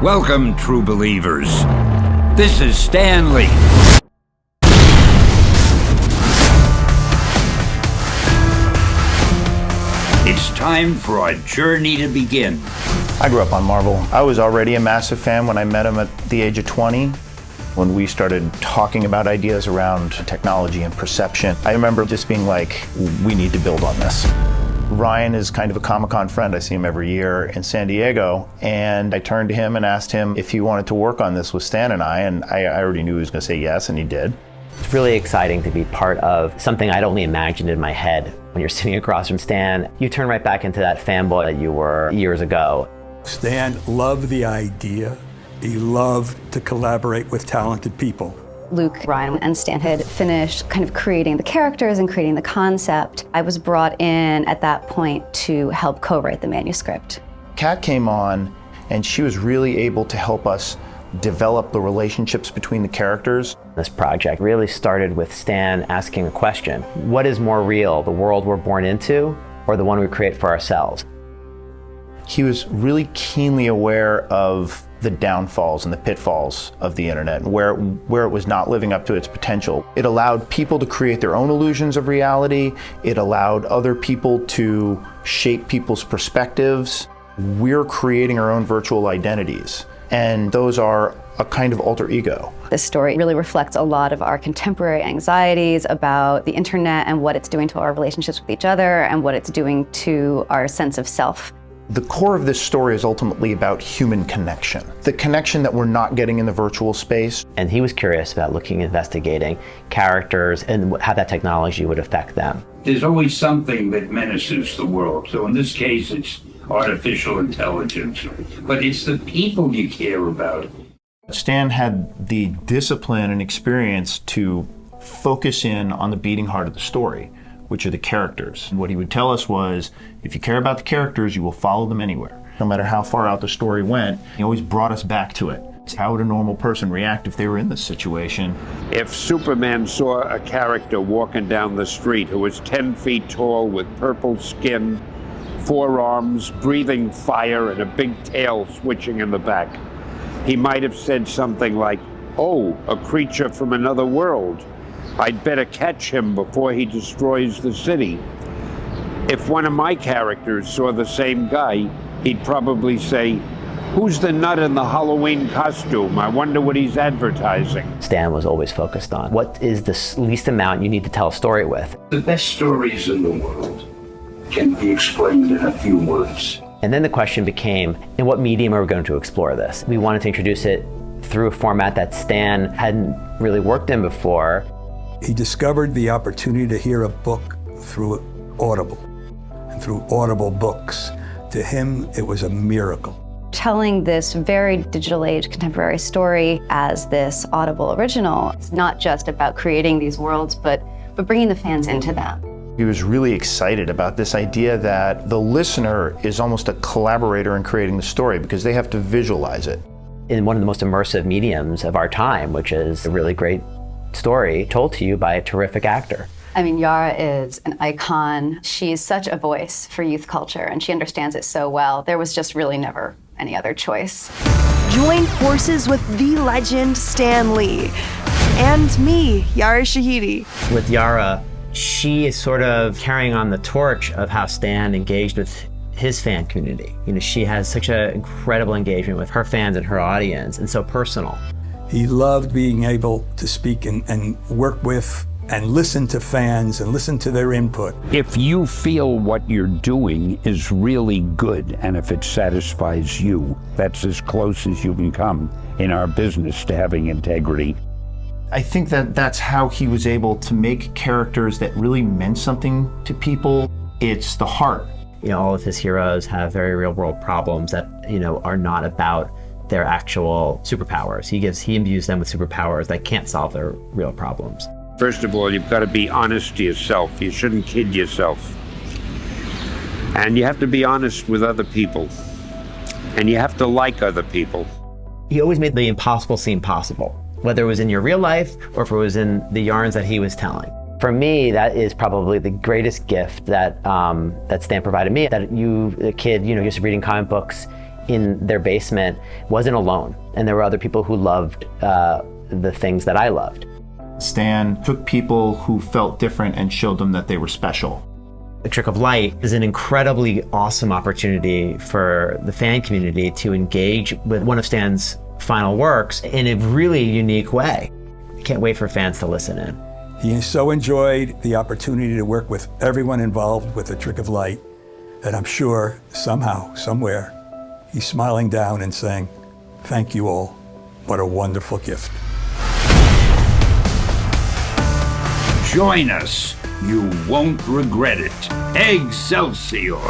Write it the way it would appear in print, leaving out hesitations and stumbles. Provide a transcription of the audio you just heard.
Welcome, true believers. This is Stan Lee. It's time for our journey to begin. I grew up on Marvel. I was already a massive fan when I met him at the age of 20. When we started talking about ideas around technology and perception, I remember just being like, we need to build on this. Ryan is kind of a Comic-Con friend. I see him every year in San Diego, and I turned to him and asked him if he wanted to work on this with Stan and I already knew he was going to say yes, and he did. It's really exciting to be part of something I'd only imagined in my head. When you're sitting across from Stan, you turn right back into that fanboy that you were years ago. Stan loved the idea. He loved to collaborate with talented people. Luke, Ryan, and Stan had finished kind of creating the characters and creating the concept. I was brought in at that point to help co-write the manuscript. Kat came on, and she was really able to help us develop the relationships between the characters. This project really started with Stan asking a question. What is more real, the world we're born into, or the one we create for ourselves? He was really keenly aware of the downfalls and the pitfalls of the internet, where it was not living up to its potential. It allowed people to create their own illusions of reality. It allowed other people to shape people's perspectives. We're creating our own virtual identities, and those are a kind of alter ego. This story really reflects a lot of our contemporary anxieties about the internet and what it's doing to our relationships with each other and what it's doing to our sense of self. The core of this story is ultimately about human connection, the connection that we're not getting in the virtual space. And he was curious about investigating characters and how that technology would affect them. There's always something that menaces the world. So in this case, it's artificial intelligence. But it's the people you care about. Stan had the discipline and experience to focus in on the beating heart of the story, which are the characters. And what he would tell us was, if you care about the characters, you will follow them anywhere. No matter how far out the story went, he always brought us back to it. How would a normal person react if they were in this situation? If Superman saw a character walking down the street who was 10 feet tall with purple skin, 4 arms, breathing fire, and a big tail switching in the back, he might have said something like, "Oh, a creature from another world. I'd better catch him before he destroys the city." If one of my characters saw the same guy, he'd probably say, "Who's the nut in the Halloween costume? I wonder what he's advertising." Stan was always focused on what is the least amount you need to tell a story with. The best stories in the world can be explained in a few words. And then the question became, in what medium are we going to explore this? We wanted to introduce it through a format that Stan hadn't really worked in before. He discovered the opportunity to hear a book through Audible and through Audible books. To him, it was a miracle. Telling this very digital age contemporary story as this Audible original, it's not just about creating these worlds, but bringing the fans into them. He was really excited about this idea that the listener is almost a collaborator in creating the story because they have to visualize it. In one of the most immersive mediums of our time, which is a really great story told to you by a terrific actor. I mean, Yara is an icon. She's such a voice for youth culture, and she understands it so well. There was just really never any other choice. Join forces with the legend Stan Lee and me, Yara Shahidi. With Yara, she is sort of carrying on the torch of how Stan engaged with his fan community. You know, she has such an incredible engagement with her fans and her audience, and so personal. He loved being able to speak and work with and listen to fans and listen to their input. If you feel what you're doing is really good, and if it satisfies you, that's as close as you can come in our business to having integrity. I think that that's how he was able to make characters that really meant something to people. It's the heart. You know, all of his heroes have very real world problems that, you know, are not about their actual superpowers. He imbues them with superpowers that can't solve their real problems. First of all, you've got to be honest to yourself. You shouldn't kid yourself. And you have to be honest with other people. And you have to like other people. He always made the impossible seem possible, whether it was in your real life or if it was in the yarns that he was telling. For me, that is probably the greatest gift that Stan provided me. That you, a kid, you know, just reading comic books in their basement wasn't alone. And there were other people who loved the things that I loved. Stan took people who felt different and showed them that they were special. The Trick of Light is an incredibly awesome opportunity for the fan community to engage with one of Stan's final works in a really unique way. I can't wait for fans to listen in. He so enjoyed the opportunity to work with everyone involved with The Trick of Light that I'm sure somehow, somewhere, he's smiling down and saying, "Thank you all. What a wonderful gift." Join us. You won't regret it. Excelsior!